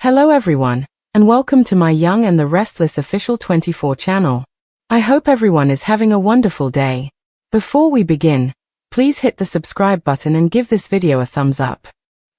Hello everyone, and welcome to my Young and the Restless official 24 channel. I hope everyone is having a wonderful day. Before we begin, please hit the subscribe button and give this video a thumbs up.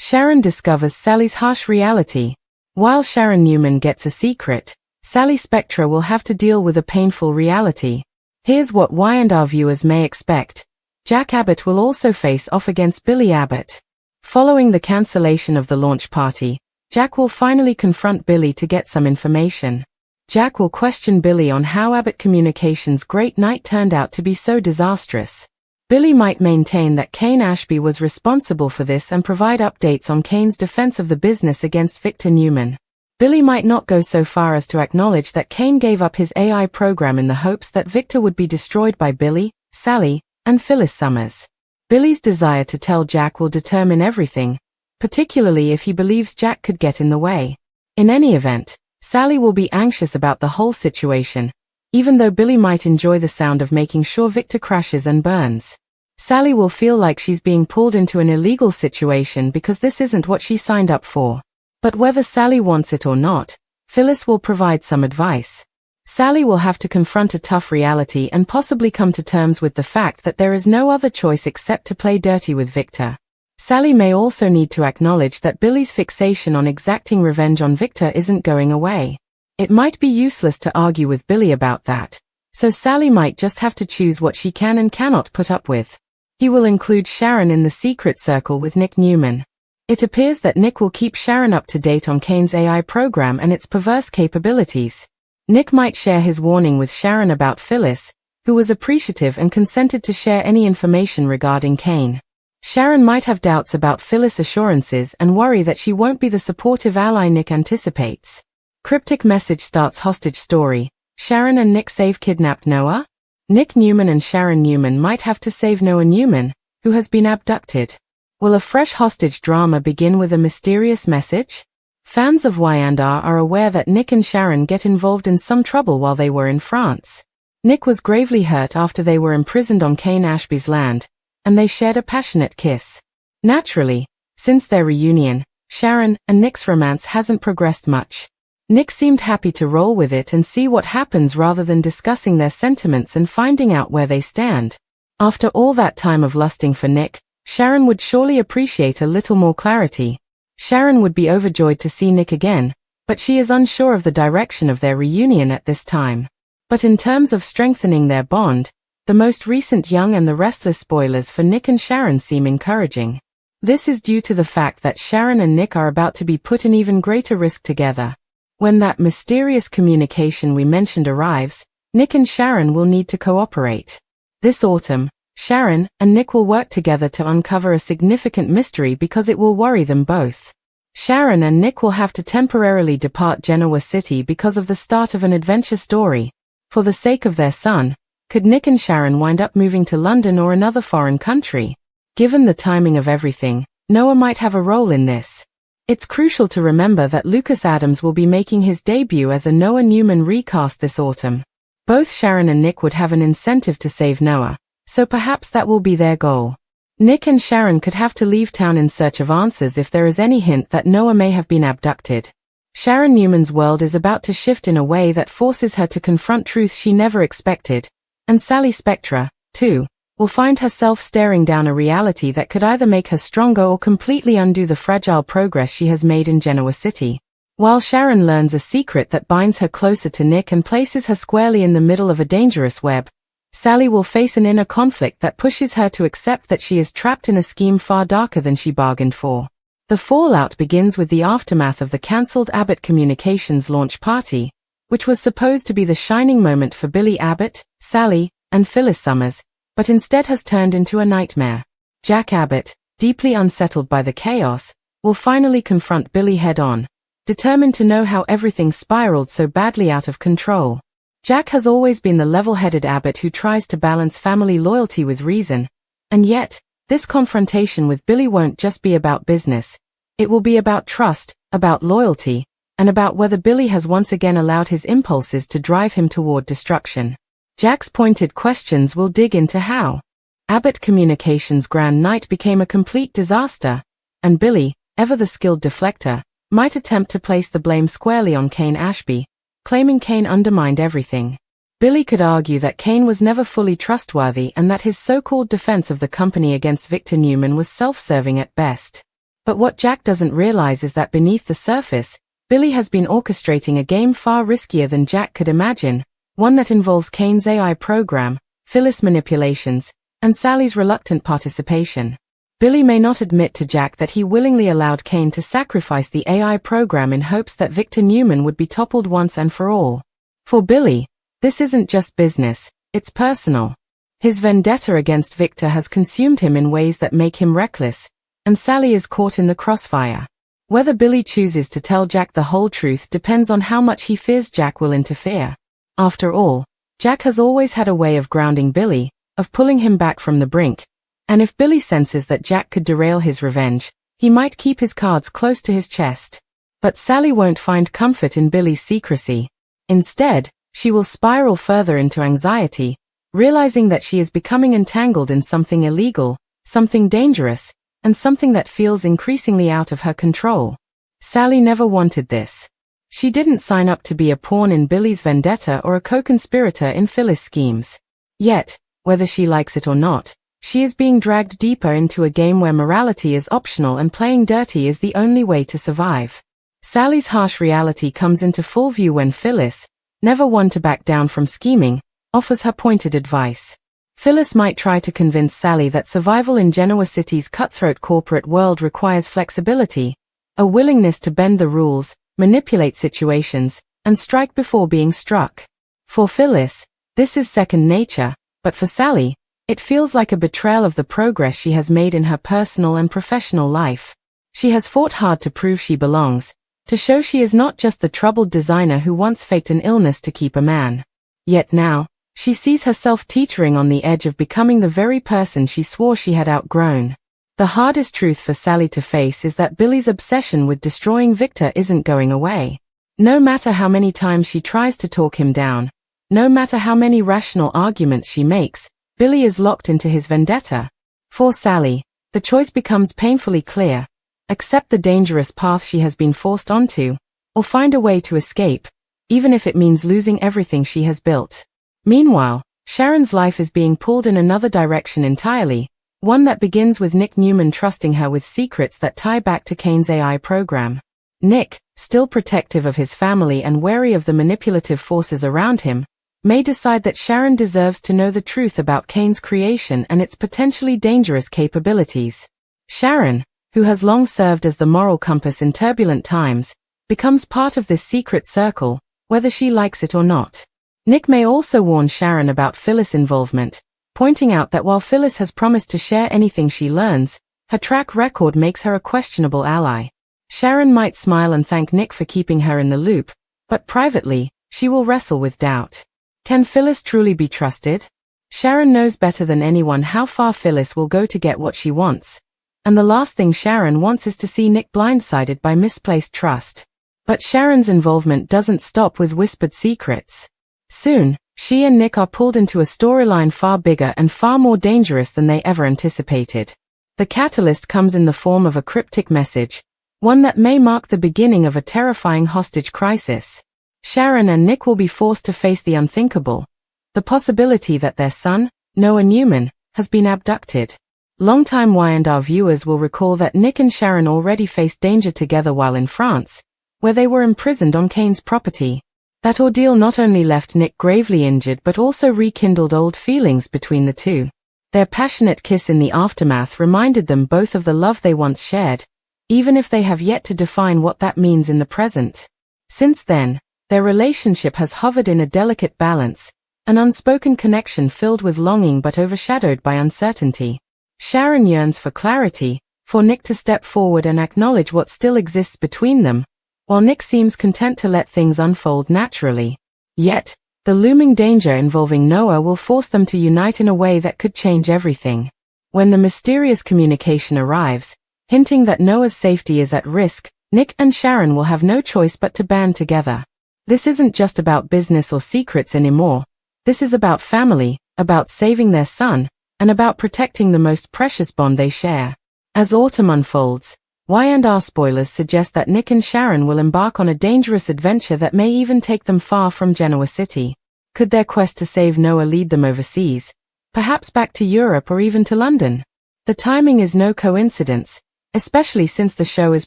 Sharon discovers Sally's harsh reality. While Sharon Newman gets a secret, Sally Spectra will have to deal with a painful reality. Here's what Y&R viewers may expect. Jack Abbott will also face off against Billy Abbott. Following the cancellation of the launch party, Jack will finally confront Billy to get some information. Jack will question Billy on how Abbott Communications' great night turned out to be so disastrous. Billy might maintain that Cain Ashby was responsible for this and provide updates on Cain's defense of the business against Victor Newman. Billy might not go so far as to acknowledge that Cain gave up his AI program in the hopes that Victor would be destroyed by Billy, Sally, and Phyllis Summers. Billy's desire to tell Jack will determine everything, particularly if he believes Jack could get in the way. In any event, Sally will be anxious about the whole situation, even though Billy might enjoy the sound of making sure Victor crashes and burns. Sally will feel like she's being pulled into an illegal situation because this isn't what she signed up for. But whether Sally wants it or not, Phyllis will provide some advice. Sally will have to confront a tough reality and possibly come to terms with the fact that there is no other choice except to play dirty with Victor. Sally may also need to acknowledge that Billy's fixation on exacting revenge on Victor isn't going away. It might be useless to argue with Billy about that, so Sally might just have to choose what she can and cannot put up with. He will include Sharon in the secret circle with Nick Newman. It appears that Nick will keep Sharon up to date on Cain's AI program and its perverse capabilities. Nick might share his warning with Sharon about Phyllis, who was appreciative and consented to share any information regarding Cain. Sharon might have doubts about Phyllis' assurances and worry that she won't be the supportive ally Nick anticipates. Cryptic message starts hostage story. Sharon and Nick save kidnapped Noah? Nick Newman and Sharon Newman might have to save Noah Newman, who has been abducted. Will a fresh hostage drama begin with a mysterious message? Fans of Y&R are aware that Nick and Sharon get involved in some trouble while they were in France. Nick was gravely hurt after they were imprisoned on Cain Ashby's land, and they shared a passionate kiss. Naturally, since their reunion, Sharon and Nick's romance hasn't progressed much. Nick seemed happy to roll with it and see what happens rather than discussing their sentiments and finding out where they stand. After all that time of lusting for Nick, Sharon would surely appreciate a little more clarity. Sharon would be overjoyed to see Nick again, but she is unsure of the direction of their reunion at this time. But in terms of strengthening their bond, the most recent Young and the Restless spoilers for Nick and Sharon seem encouraging. This is due to the fact that Sharon and Nick are about to be put in even greater risk together. When that mysterious communication we mentioned arrives, Nick and Sharon will need to cooperate. This autumn, Sharon and Nick will work together to uncover a significant mystery because it will worry them both. Sharon and Nick will have to temporarily depart Genoa City because of the start of an adventure story. For the sake of their son, could Nick and Sharon wind up moving to London or another foreign country? Given the timing of everything, Noah might have a role in this. It's crucial to remember that Lucas Adams will be making his debut as a Noah Newman recast this autumn. Both Sharon and Nick would have an incentive to save Noah, so perhaps that will be their goal. Nick and Sharon could have to leave town in search of answers if there is any hint that Noah may have been abducted. Sharon Newman's world is about to shift in a way that forces her to confront truths she never expected. And Sally Spectra, too, will find herself staring down a reality that could either make her stronger or completely undo the fragile progress she has made in Genoa City. While Sharon learns a secret that binds her closer to Nick and places her squarely in the middle of a dangerous web, Sally will face an inner conflict that pushes her to accept that she is trapped in a scheme far darker than she bargained for. The fallout begins with the aftermath of the cancelled Abbott Communications launch party, which was supposed to be the shining moment for Billy Abbott, Sally, and Phyllis Summers, but instead has turned into a nightmare. Jack Abbott, deeply unsettled by the chaos, will finally confront Billy head-on, determined to know how everything spiraled so badly out of control. Jack has always been the level-headed Abbott who tries to balance family loyalty with reason, and yet, this confrontation with Billy won't just be about business. It will be about trust, about loyalty, and about whether Billy has once again allowed his impulses to drive him toward destruction. Jack's pointed questions will dig into how Abbott Communications' grand night became a complete disaster, and Billy, ever the skilled deflector, might attempt to place the blame squarely on Kane Ashby, claiming Kane undermined everything. Billy could argue that Kane was never fully trustworthy and that his so-called defense of the company against Victor Newman was self-serving at best. But what Jack doesn't realize is that beneath the surface, Billy has been orchestrating a game far riskier than Jack could imagine, one that involves Kane's AI program, Phyllis manipulations, and Sally's reluctant participation. Billy may not admit to Jack that he willingly allowed Kane to sacrifice the AI program in hopes that Victor Newman would be toppled once and for all. For Billy, this isn't just business, it's personal. His vendetta against Victor has consumed him in ways that make him reckless, and Sally is caught in the crossfire. Whether Billy chooses to tell Jack the whole truth depends on how much he fears Jack will interfere. After all, Jack has always had a way of grounding Billy, of pulling him back from the brink, and if Billy senses that Jack could derail his revenge, he might keep his cards close to his chest. But Sally won't find comfort in Billy's secrecy. Instead, she will spiral further into anxiety, realizing that she is becoming entangled in something illegal, something dangerous, and something that feels increasingly out of her control. Sally never wanted this. She didn't sign up to be a pawn in Billy's vendetta or a co-conspirator in Phyllis' schemes. Yet, whether she likes it or not, she is being dragged deeper into a game where morality is optional and playing dirty is the only way to survive. Sally's harsh reality comes into full view when Phyllis, never one to back down from scheming, offers her pointed advice. Phyllis might try to convince Sally that survival in Genoa City's cutthroat corporate world requires flexibility, a willingness to bend the rules, manipulate situations, and strike before being struck. For Phyllis, this is second nature, but for Sally, it feels like a betrayal of the progress she has made in her personal and professional life. She has fought hard to prove she belongs, to show she is not just the troubled designer who once faked an illness to keep a man. Yet now, she sees herself teetering on the edge of becoming the very person she swore she had outgrown. The hardest truth for Sally to face is that Billy's obsession with destroying Victor isn't going away. No matter how many times she tries to talk him down, no matter how many rational arguments she makes, Billy is locked into his vendetta. For Sally, the choice becomes painfully clear. Accept the dangerous path she has been forced onto, or find a way to escape, even if it means losing everything she has built. Meanwhile, Sharon's life is being pulled in another direction entirely, one that begins with Nick Newman trusting her with secrets that tie back to Kane's AI program. Nick, still protective of his family and wary of the manipulative forces around him, may decide that Sharon deserves to know the truth about Kane's creation and its potentially dangerous capabilities. Sharon, who has long served as the moral compass in turbulent times, becomes part of this secret circle, whether she likes it or not. Nick may also warn Sharon about Phyllis' involvement, pointing out that while Phyllis has promised to share anything she learns, her track record makes her a questionable ally. Sharon might smile and thank Nick for keeping her in the loop, but privately, she will wrestle with doubt. Can Phyllis truly be trusted? Sharon knows better than anyone how far Phyllis will go to get what she wants, and the last thing Sharon wants is to see Nick blindsided by misplaced trust. But Sharon's involvement doesn't stop with whispered secrets. Soon, she and Nick are pulled into a storyline far bigger and far more dangerous than they ever anticipated. The catalyst comes in the form of a cryptic message, one that may mark the beginning of a terrifying hostage crisis. Sharon and Nick will be forced to face the unthinkable, the possibility that their son, Noah Newman, has been abducted. Longtime Y&R viewers will recall that Nick and Sharon already faced danger together while in France, where they were imprisoned on Kane's property. That ordeal not only left Nick gravely injured but also rekindled old feelings between the two. Their passionate kiss in the aftermath reminded them both of the love they once shared, even if they have yet to define what that means in the present. Since then, their relationship has hovered in a delicate balance, an unspoken connection filled with longing but overshadowed by uncertainty. Sharon yearns for clarity, for Nick to step forward and acknowledge what still exists between them, while Nick seems content to let things unfold naturally. Yet, the looming danger involving Noah will force them to unite in a way that could change everything. When the mysterious communication arrives, hinting that Noah's safety is at risk, Nick and Sharon will have no choice but to band together. This isn't just about business or secrets anymore. This is about family, about saving their son, and about protecting the most precious bond they share. As autumn unfolds, Y&R spoilers suggest that Nick and Sharon will embark on a dangerous adventure that may even take them far from Genoa City. Could their quest to save Noah lead them overseas? Perhaps back to Europe or even to London? The timing is no coincidence, especially since the show is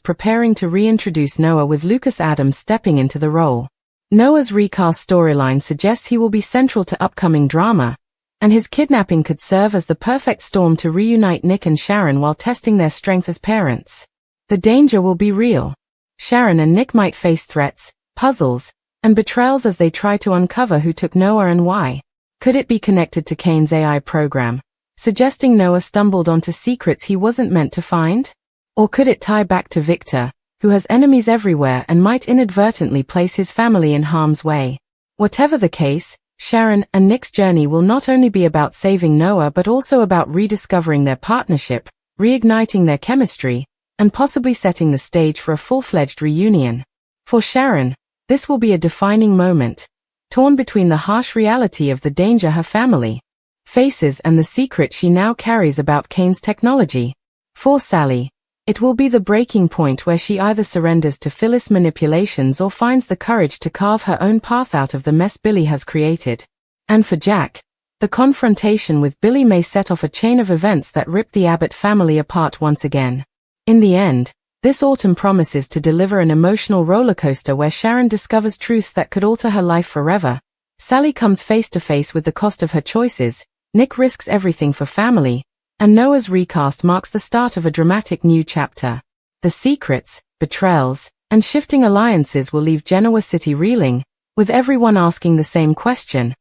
preparing to reintroduce Noah with Lucas Adams stepping into the role. Noah's recast storyline suggests he will be central to upcoming drama, and his kidnapping could serve as the perfect storm to reunite Nick and Sharon while testing their strength as parents. The danger will be real. Sharon and Nick might face threats, puzzles, and betrayals as they try to uncover who took Noah and why. Could it be connected to Kane's AI program, suggesting Noah stumbled onto secrets he wasn't meant to find? Or could it tie back to Victor, who has enemies everywhere and might inadvertently place his family in harm's way? Whatever the case, Sharon and Nick's journey will not only be about saving Noah but also about rediscovering their partnership, reigniting their chemistry, and possibly setting the stage for a full-fledged reunion. For Sharon, this will be a defining moment, torn between the harsh reality of the danger her family faces and the secret she now carries about Kane's technology. For Sally, it will be the breaking point where she either surrenders to Phyllis' manipulations or finds the courage to carve her own path out of the mess Billy has created. And for Jack, the confrontation with Billy may set off a chain of events that rip the Abbott family apart once again. In the end, this autumn promises to deliver an emotional rollercoaster where Sharon discovers truths that could alter her life forever. Sally comes face to face with the cost of her choices, Nick risks everything for family, and Noah's recast marks the start of a dramatic new chapter. The secrets, betrayals, and shifting alliances will leave Genoa City reeling, with everyone asking the same question: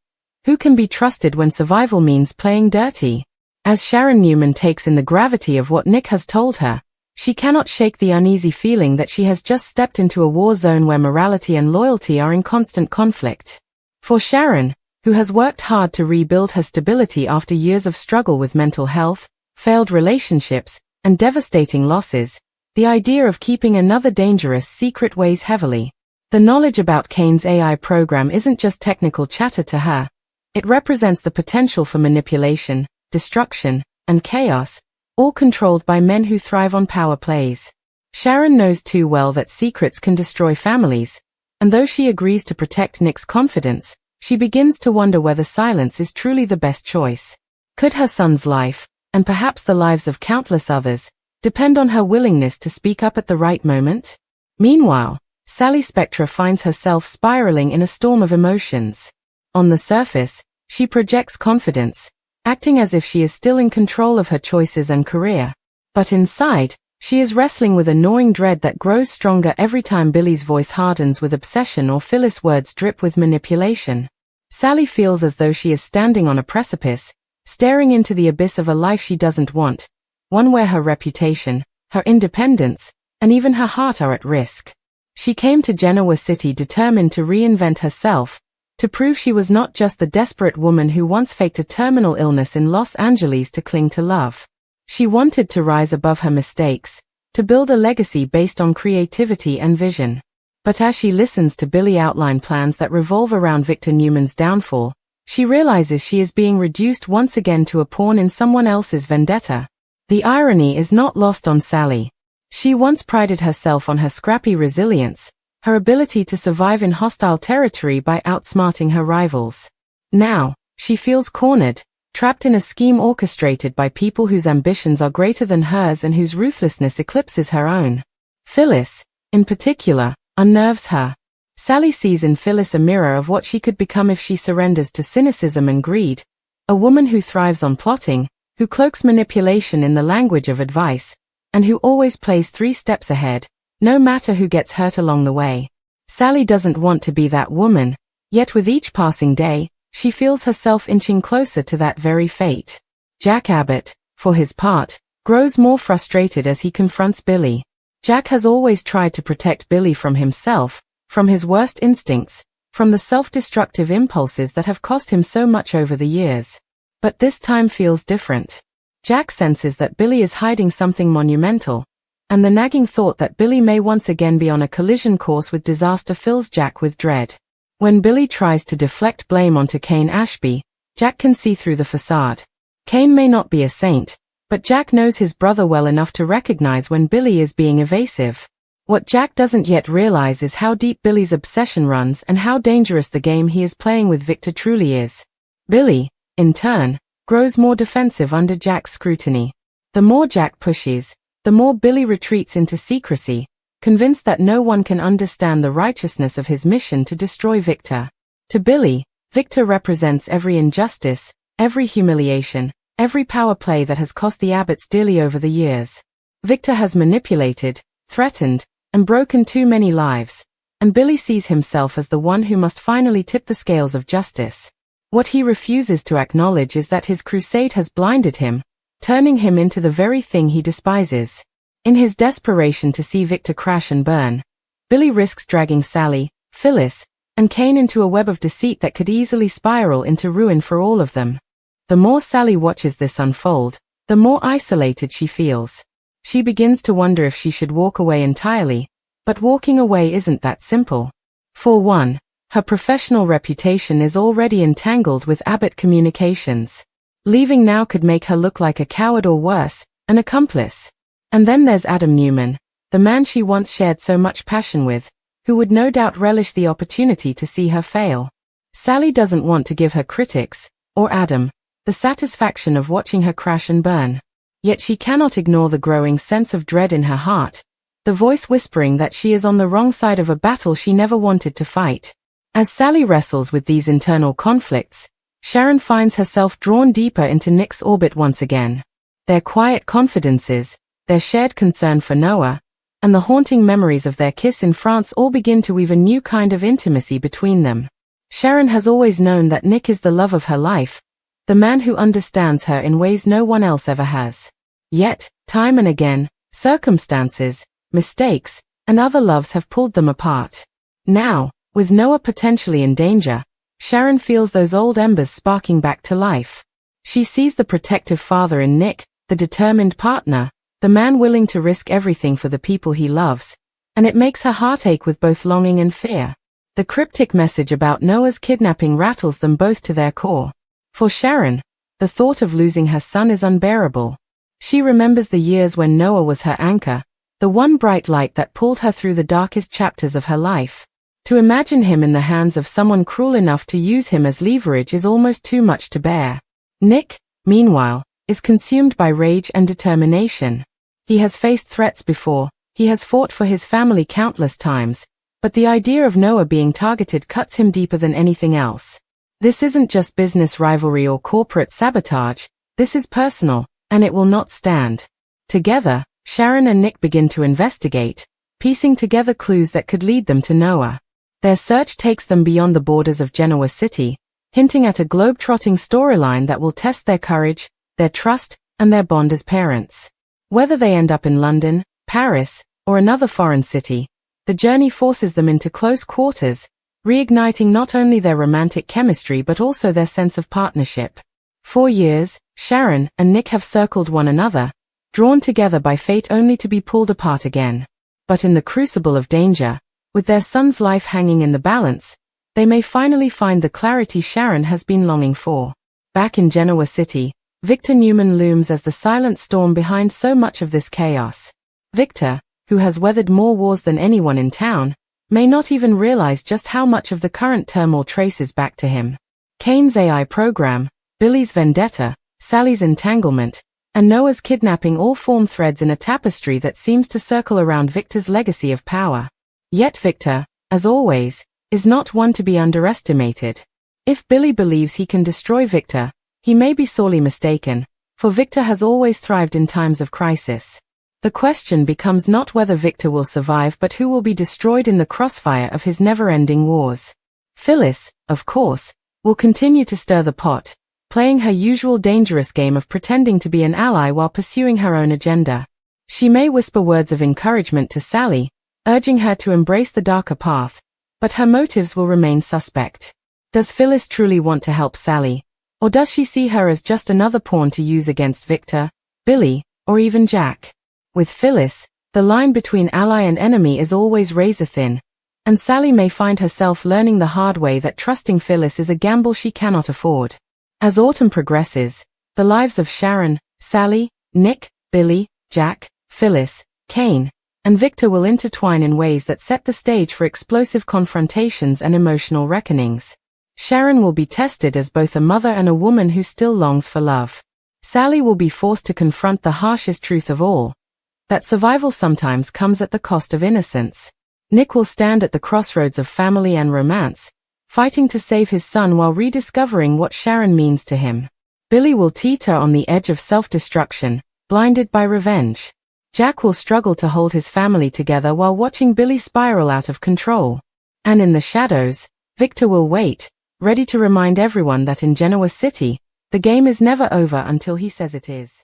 who can be trusted when survival means playing dirty? As Sharon Newman takes in the gravity of what Nick has told her, she cannot shake the uneasy feeling that she has just stepped into a war zone where morality and loyalty are in constant conflict. For Sharon, who has worked hard to rebuild her stability after years of struggle with mental health, failed relationships, and devastating losses, the idea of keeping another dangerous secret weighs heavily. The knowledge about Kane's AI program isn't just technical chatter to her. It represents the potential for manipulation, destruction, and chaos, all controlled by men who thrive on power plays. Sharon knows too well that secrets can destroy families, and though she agrees to protect Nick's confidence, she begins to wonder whether silence is truly the best choice. Could her son's life, and perhaps the lives of countless others, depend on her willingness to speak up at the right moment? Meanwhile, Sally Spectra finds herself spiraling in a storm of emotions. On the surface, she projects confidence, acting as if she is still in control of her choices and career. But inside, she is wrestling with a gnawing dread that grows stronger every time Billy's voice hardens with obsession or Phyllis' words drip with manipulation. Sally feels as though she is standing on a precipice, staring into the abyss of a life she doesn't want, one where her reputation, her independence, and even her heart are at risk. She came to Genoa City determined to reinvent herself, to prove she was not just the desperate woman who once faked a terminal illness in Los Angeles to cling to love. She wanted to rise above her mistakes, to build a legacy based on creativity and vision. But as she listens to Billy outline plans that revolve around Victor Newman's downfall, she realizes she is being reduced once again to a pawn in someone else's vendetta. The irony is not lost on Sally. She once prided herself on her scrappy resilience, her ability to survive in hostile territory by outsmarting her rivals. Now, she feels cornered, trapped in a scheme orchestrated by people whose ambitions are greater than hers and whose ruthlessness eclipses her own. Phyllis, in particular, unnerves her. Sally sees in Phyllis a mirror of what she could become if she surrenders to cynicism and greed, a woman who thrives on plotting, who cloaks manipulation in the language of advice, and who always plays 3 steps ahead, no matter who gets hurt along the way. Sally doesn't want to be that woman, yet with each passing day, she feels herself inching closer to that very fate. Jack Abbott, for his part, grows more frustrated as he confronts Billy. Jack has always tried to protect Billy from himself, from his worst instincts, from the self-destructive impulses that have cost him so much over the years. But this time feels different. Jack senses that Billy is hiding something monumental, and the nagging thought that Billy may once again be on a collision course with disaster fills Jack with dread. When Billy tries to deflect blame onto Kane Ashby, Jack can see through the facade. Kane may not be a saint, But Jack knows his brother well enough to recognize when Billy is being evasive. What Jack doesn't yet realize is how deep Billy's obsession runs and how dangerous the game he is playing with Victor truly is. Billy, in turn, grows more defensive under Jack's scrutiny. The more Jack pushes, the more Billy retreats into secrecy, convinced that no one can understand the righteousness of his mission to destroy Victor. To Billy, Victor represents every injustice, every humiliation, every power play that has cost the Abbotts dearly over the years. Victor has manipulated, threatened, and broken too many lives, and Billy sees himself as the one who must finally tip the scales of justice. What he refuses to acknowledge is that his crusade has blinded him, turning him into the very thing he despises. In his desperation to see Victor crash and burn, Billy risks dragging Sally, Phyllis, and Kane into a web of deceit that could easily spiral into ruin for all of them. The more Sally watches this unfold, the more isolated she feels. She begins to wonder if she should walk away entirely, but walking away isn't that simple. For one, her professional reputation is already entangled with Abbott Communications. Leaving now could make her look like a coward or worse, an accomplice. And then there's Adam Newman, the man she once shared so much passion with, who would no doubt relish the opportunity to see her fail. Sally doesn't want to give her critics, or Adam, the satisfaction of watching her crash and burn. Yet she cannot ignore the growing sense of dread in her heart, the voice whispering that she is on the wrong side of a battle she never wanted to fight. As Sally wrestles with these internal conflicts, Sharon finds herself drawn deeper into Nick's orbit once again. Their quiet confidences, their shared concern for Noah, and the haunting memories of their kiss in France all begin to weave a new kind of intimacy between them. Sharon has always known that Nick is the love of her life, the man who understands her in ways no one else ever has. Yet, time and again, circumstances, mistakes, and other loves have pulled them apart. Now, with Noah potentially in danger, Sharon feels those old embers sparking back to life. She sees the protective father in Nick, the determined partner, the man willing to risk everything for the people he loves, and it makes her heart ache with both longing and fear. The cryptic message about Noah's kidnapping rattles them both to their core. For Sharon, the thought of losing her son is unbearable. She remembers the years when Noah was her anchor, the one bright light that pulled her through the darkest chapters of her life. To imagine him in the hands of someone cruel enough to use him as leverage is almost too much to bear. Nick, meanwhile, is consumed by rage and determination. He has faced threats before, he has fought for his family countless times, but the idea of Noah being targeted cuts him deeper than anything else. This isn't just business rivalry or corporate sabotage, this is personal, and it will not stand. Together, Sharon and Nick begin to investigate, piecing together clues that could lead them to Noah. Their search takes them beyond the borders of Genoa City, hinting at a globe-trotting storyline that will test their courage, their trust, and their bond as parents. Whether they end up in London, Paris, or another foreign city, the journey forces them into close quarters, reigniting not only their romantic chemistry but also their sense of partnership. For years, Sharon and Nick have circled one another, drawn together by fate only to be pulled apart again. But in the crucible of danger, with their son's life hanging in the balance, they may finally find the clarity Sharon has been longing for. Back in Genoa City, Victor Newman looms as the silent storm behind so much of this chaos. Victor, who has weathered more wars than anyone in town, may not even realize just how much of the current turmoil traces back to him. Kane's AI program, Billy's vendetta, Sally's entanglement, and Noah's kidnapping all form threads in a tapestry that seems to circle around Victor's legacy of power. Yet Victor, as always, is not one to be underestimated. If Billy believes he can destroy Victor, he may be sorely mistaken, for Victor has always thrived in times of crisis. The question becomes not whether Victor will survive but who will be destroyed in the crossfire of his never-ending wars. Phyllis, of course, will continue to stir the pot, playing her usual dangerous game of pretending to be an ally while pursuing her own agenda. She may whisper words of encouragement to Sally, urging her to embrace the darker path, but her motives will remain suspect. Does Phyllis truly want to help Sally, or does she see her as just another pawn to use against Victor, Billy, or even Jack? With Phyllis, the line between ally and enemy is always razor-thin, and Sally may find herself learning the hard way that trusting Phyllis is a gamble she cannot afford. As autumn progresses, the lives of Sharon, Sally, Nick, Billy, Jack, Phyllis, Kane, and Victor will intertwine in ways that set the stage for explosive confrontations and emotional reckonings. Sharon will be tested as both a mother and a woman who still longs for love. Sally will be forced to confront the harshest truth of all, that survival sometimes comes at the cost of innocence. Nick will stand at the crossroads of family and romance, fighting to save his son while rediscovering what Sharon means to him. Billy will teeter on the edge of self-destruction, blinded by revenge. Jack will struggle to hold his family together while watching Billy spiral out of control. And in the shadows, Victor will wait, ready to remind everyone that in Genoa City, the game is never over until he says it is.